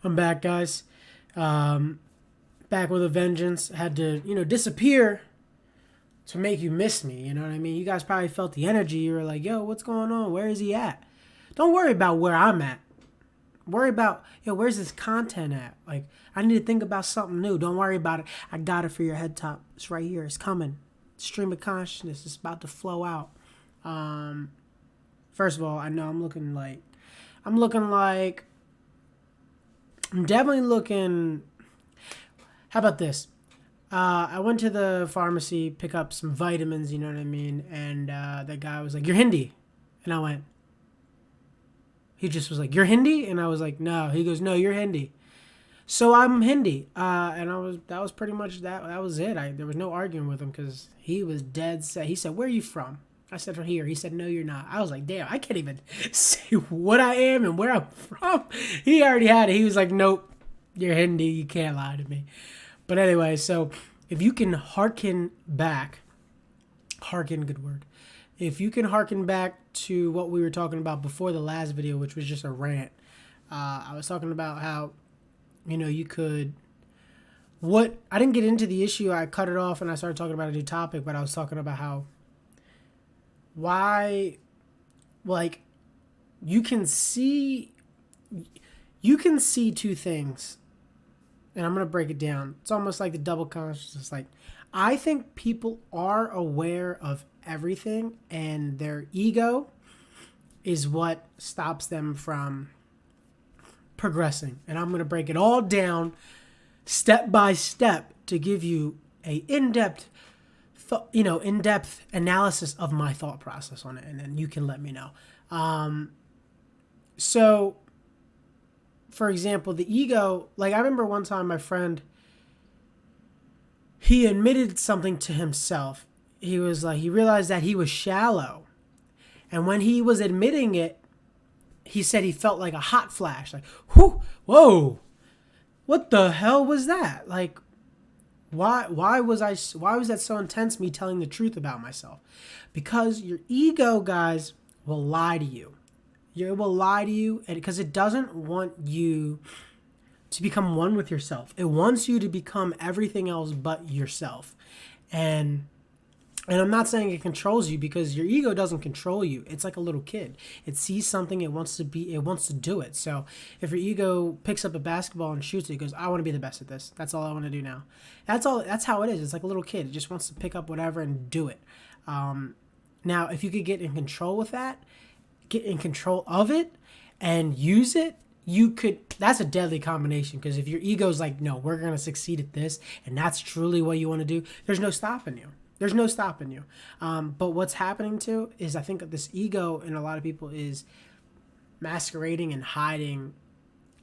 I'm back, guys. Back with a vengeance. Had to, disappear to make you miss me. You know what I mean? You guys probably felt the energy. You were like, yo, what's going on? Where is he at? Don't worry about where I'm at. Worry about, where's this content at? Like, I need to think about something new. Don't worry about it. I got it for your head top. It's right here. It's coming. Stream of consciousness. It's about to flow out. First of all, I know I'm definitely looking. How about this? I went to the pharmacy, pick up some vitamins, you know what I mean? And that guy was like, "You're Hindi." And I went, he just was like, "You're Hindi?" And I was like, "No." He goes, "No, you're Hindi." So I'm Hindi. That was pretty much that. That was it. There was no arguing with him because he was dead set. He said, "Where are you from?" I said, "From here." He said, "No, you're not." I was like, damn, I can't even say what I am and where I'm from. He already had it. He was like, "Nope, you're Hindi. You can't lie to me." But anyway, so if you can good word. If you can harken back to what we were talking about before the last video, which was just a rant, I was talking about how, you could, what, I didn't get into the issue. I cut it off and I started talking about a new topic, but I was talking about how, why, like, you can see two things, and I'm going to break it down. It's almost like the double consciousness. Like, I think people are aware of everything, and their ego is what stops them from progressing. And I'm going to break it all down step by step to give you a in-depth analysis of my thought process on it, and then you can let me know. So for example, the ego, like I remember one time my friend, he admitted something to himself. He was like, he realized that he was shallow. And when he was admitting it, he said he felt like a hot flash. Like, whoa, what the hell was that? Like, why was that so intense, me telling the truth about myself? Because your ego, guys, will lie to you. It will lie to you, and because it doesn't want you to become one with yourself. It wants you to become everything else but yourself. And I'm not saying it controls you, because your ego doesn't control you. It's like a little kid. It sees something, it wants to do it. So if your ego picks up a basketball and shoots it, it goes, "I want to be the best at this. That's all I want to do now." That's how it is. It's like a little kid. It just wants to pick up whatever and do it. Now, if you could get in control with that, get in control of it and use it, that's a deadly combination. Because if your ego's like, "No, we're going to succeed at this," and that's truly what you want to do, there's no stopping you. But what's happening too is, I think this ego in a lot of people is masquerading and hiding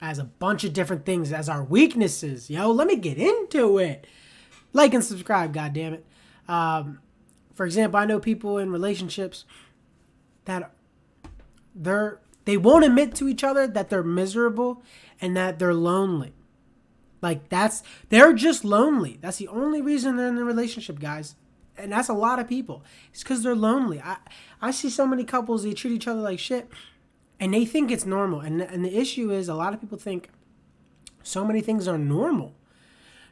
as a bunch of different things as our weaknesses. Let me get into it. Like and subscribe, goddammit. For example, I know people in relationships that they won't admit to each other that they're miserable and that they're lonely. Like, they're just lonely. That's the only reason they're in the relationship, guys. And that's a lot of people. It's because they're lonely. I see so many couples, they treat each other like shit, and they think it's normal. And the issue is, a lot of people think so many things are normal.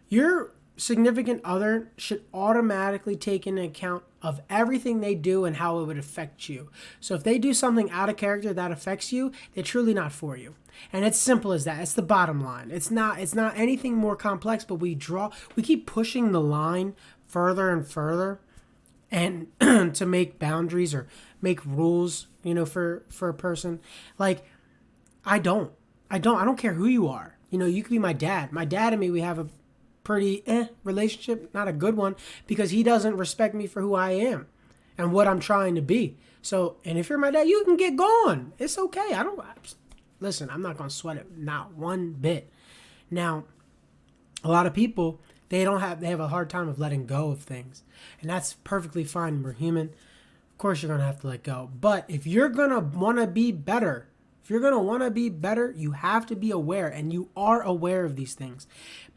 Your significant other should automatically take into account of everything they do and how it would affect you. So if they do something out of character that affects you, they're truly not for you. And it's simple as that. It's the bottom line. It's not anything more complex, but we keep pushing the line further and further, and to make boundaries or make rules, for a person. Like, I don't care who you are. You could be my dad. My dad and me, we have a pretty relationship, not a good one, because he doesn't respect me for who I am and what I'm trying to be. So, and if you're my dad, you can get gone. It's okay. Listen, I'm not going to sweat it, not one bit. Now, a lot of people, they have a hard time of letting go of things, and that's perfectly fine. We're human. Of course, you're going to have to let go. But if you're going to want to be better, you have to be aware, and you are aware of these things.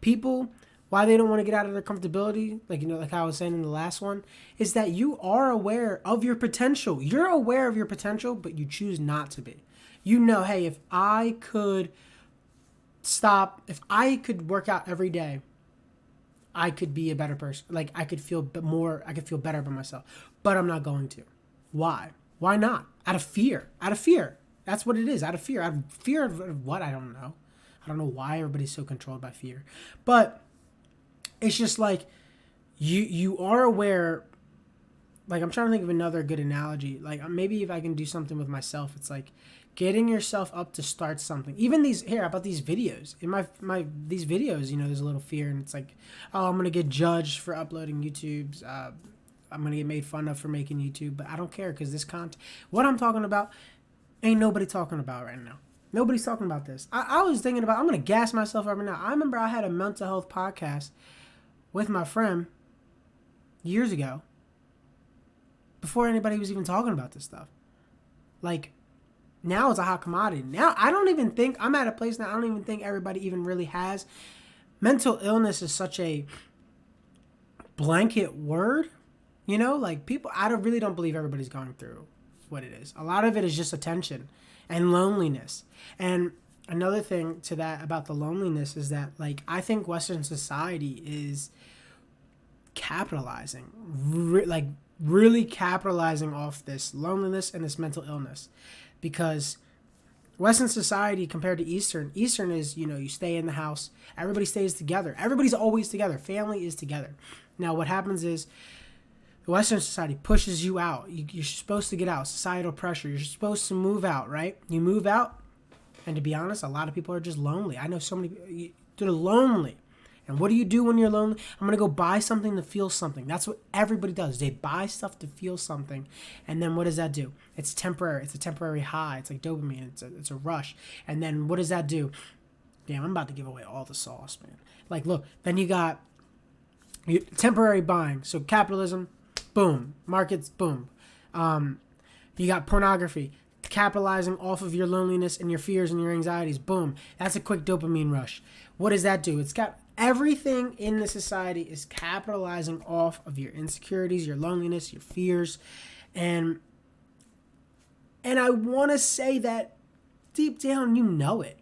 People, why they don't want to get out of their comfortability, like I was saying in the last one, is that you are aware of your potential. You're aware of your potential, but you choose not to be. Hey, if I could stop. If I could work out every day, I could be a better person. Like, I could feel more, I could feel better about myself. But I'm not going to. Why? Why not? Out of fear. Out of fear. That's what it is. Out of fear. Out of fear of what? I don't know. I don't know why everybody's so controlled by fear. But it's just like, you are aware. Like, I'm trying to think of another good analogy. Like, maybe if I can do something with myself, it's like getting yourself up to start something. Even about these videos. In these videos, there's a little fear, and it's like, oh, I'm gonna get judged for uploading YouTubes. I'm gonna get made fun of for making YouTube, but I don't care, because this content, what I'm talking about, ain't nobody talking about right now. Nobody's talking about this. I was thinking about, I'm gonna gas myself up right now. I remember I had a mental health podcast with my friend years ago, before anybody was even talking about this stuff. Like, now it's a hot commodity. Now I'm at a place now, I don't even think everybody even really has. Mental illness is such a blanket word, like, people, really don't believe everybody's going through what it is. A lot of it is just attention and loneliness. And another thing to that about the loneliness is that, like, I think Western society is capitalizing, really capitalizing off this loneliness and this mental illness, because Western society compared to Eastern is, you stay in the house, everybody stays together, everybody's always together, family is together. Now what happens is the Western society pushes you out. You're supposed to get out, societal pressure, you're supposed to move out, right? You move out, and to be honest, a lot of people are just lonely. I know so many people, they're lonely. And what do you do when you're lonely? I'm going to go buy something to feel something. That's what everybody does. They buy stuff to feel something. And then what does that do? It's temporary. It's a temporary high. It's like dopamine. It's a rush. And then what does that do? Damn, I'm about to give away all the sauce, man. Like, look, then you got temporary buying. So capitalism, boom. Markets, boom. You got pornography, capitalizing off of your loneliness and your fears and your anxieties. Boom. That's a quick dopamine rush. What does that do? Everything in the society is capitalizing off of your insecurities, your loneliness, your fears. And I want to say that deep down, you know it.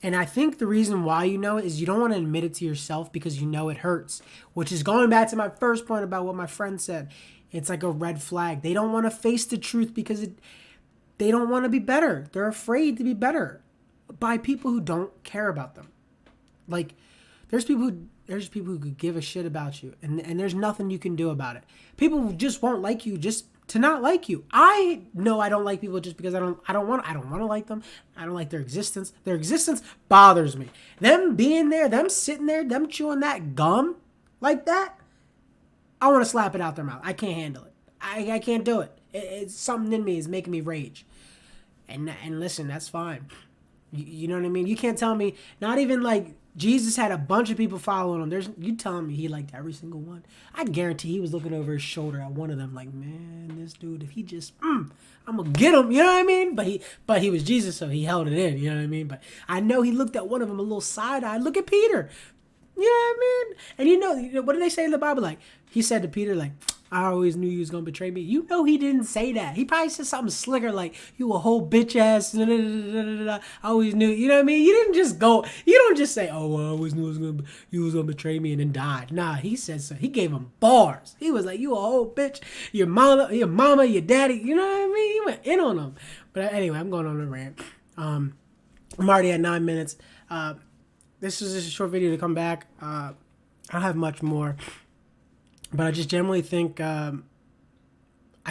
And I think the reason why you know it is you don't want to admit it to yourself, because you know it hurts, which is going back to my first point about what my friend said. It's like a red flag. They don't want to face the truth because they don't want to be better. They're afraid to be better by people who don't care about them. Like, there's people who could give a shit about you, and there's nothing you can do about it. People just won't like you just to not like you. I know I don't like people just because I don't want to like them. I don't like their existence. Their existence bothers me. Them being there, them sitting there, them chewing that gum like that, I want to slap it out their mouth. I can't handle it. I can't do it. It's something in me is making me rage. And listen, that's fine. You know what I mean? You can't tell me, not even like Jesus had a bunch of people following him. You telling me he liked every single one? I guarantee he was looking over his shoulder at one of them like, man, this dude, if he just, I'm going to get him. You know what I mean? But he was Jesus, so he held it in. You know what I mean? But I know he looked at one of them a little side-eye. Look at Peter. You know what I mean? And you know, what do they say in the Bible? Like, he said to Peter, like, I always knew you was going to betray me. You know he didn't say that. He probably said something slicker like, you a whole bitch ass. I always knew. You know what I mean? You don't just say, oh, well, I always knew you was going to betray me and then died. Nah, he said so. He gave him bars. He was like, you a whole bitch. Your mama, your daddy. You know what I mean? He went in on them. But anyway, I'm going on a rant. I'm already at 9 minutes. This is just a short video to come back. I don't have much more. But I just generally think, I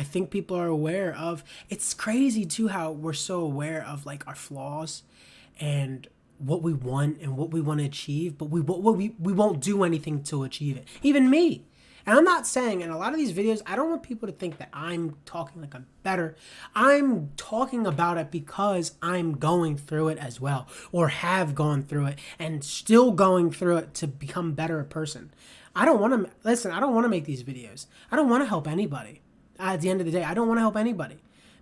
think people are aware of, it's crazy too how we're so aware of like our flaws and what we want and what we want to achieve, but we won't do anything to achieve it. Even me. And I'm not saying, in a lot of these videos, I don't want people to think that I'm talking like I'm better. I'm talking about it because I'm going through it as well, or have gone through it and still going through it to become better a person. I don't want to make these videos. I don't want to help anybody. At the end of the day, I don't want to help anybody.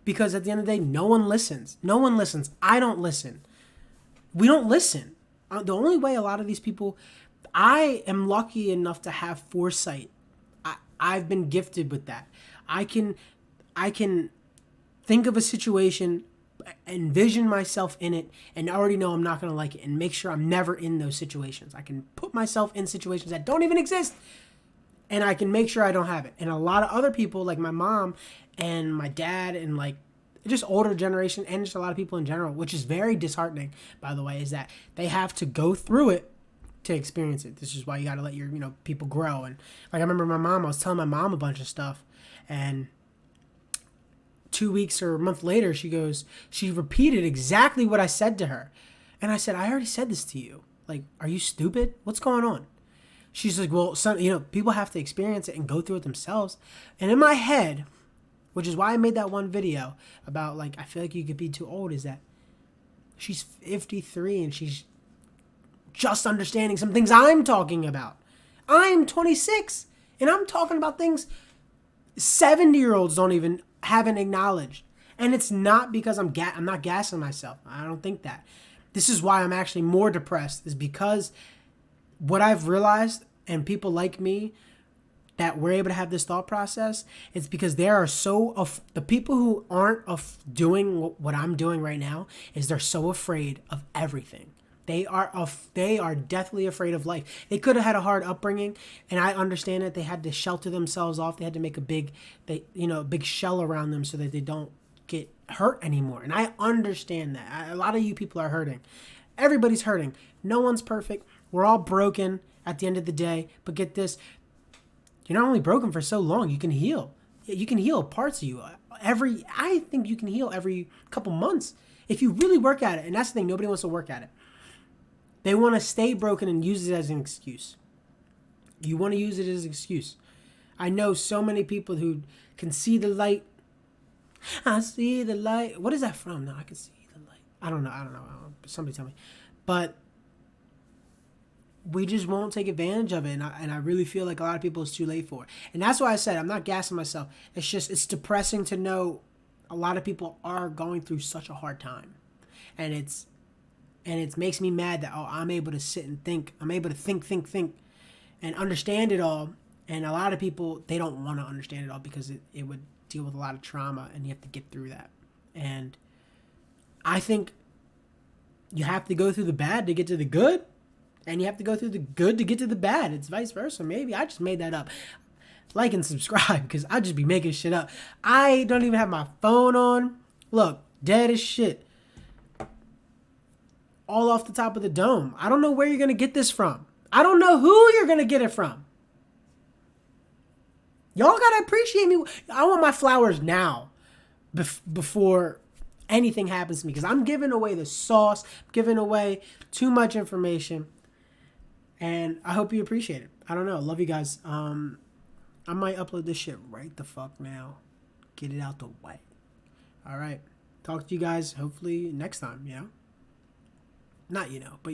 Because at the end of the day, no one listens. No one listens. I don't listen. We don't listen. The only way a lot of these people, I am lucky enough to have foresight. I've been gifted with that. I can think of a situation envision myself in it and already know I'm not going to like it, and make sure I'm never in those situations. I can put myself in situations that don't even exist, and I can make sure I don't have it. And a lot of other people, like my mom and my dad, and like just older generation, and just a lot of people in general, which is very disheartening, by the way, is that they have to go through it to experience it. This is why you got to let your, people grow. And like, I remember I was telling my mom a bunch of stuff, and 2 weeks or a month later, she repeated exactly what I said to her. And I said, I already said this to you. Like, are you stupid? What's going on? She's like, well, people have to experience it and go through it themselves. And in my head, which is why I made that one video about, like, I feel like you could be too old, is that she's 53 and she's just understanding some things I'm talking about. I'm 26 and I'm talking about things 70-year-olds haven't acknowledged. And it's not because I'm not gassing myself. I don't think that. This is why I'm actually more depressed, is because what I've realized, and people like me that we're able to have this thought process, it's because there are the people who aren't doing what I'm doing right now, is they're so afraid of everything. They are deathly afraid of life. They could have had a hard upbringing, and I understand that they had to shelter themselves off. They had to make a big shell around them so that they don't get hurt anymore. And I understand that. A lot of you people are hurting. Everybody's hurting. No one's perfect. We're all broken at the end of the day. But get this, you're not only broken for so long, you can heal. You can heal parts of you. I think you can heal every couple months if you really work at it. And that's the thing, nobody wants to work at it. They want to stay broken and use it as an excuse. You want to use it as an excuse. I know so many people who can see the light. I see the light. What is that from? No, I can see the light. I don't know. Somebody tell me. But we just won't take advantage of it. And I really feel like a lot of people, it's too late for it. And that's why I said I'm not gassing myself. It's depressing to know a lot of people are going through such a hard time. And it makes me mad that, I'm able to sit and think. I'm able to think, and understand it all. And a lot of people, they don't want to understand it all because it would deal with a lot of trauma, and you have to get through that. And I think you have to go through the bad to get to the good, and you have to go through the good to get to the bad. It's vice versa. Maybe I just made that up. Like and subscribe, because I just be making shit up. I don't even have my phone on. Look, dead as shit. All off the top of the dome. I don't know where you're going to get this from. I don't know who you're going to get it from. Y'all got to appreciate me. I want my flowers now before anything happens to me, because I'm giving away the sauce, giving away too much information, and I hope you appreciate it. I don't know. Love you guys. I might upload this shit right the fuck now. Get it out the way. All right. Talk to you guys hopefully next time, Not but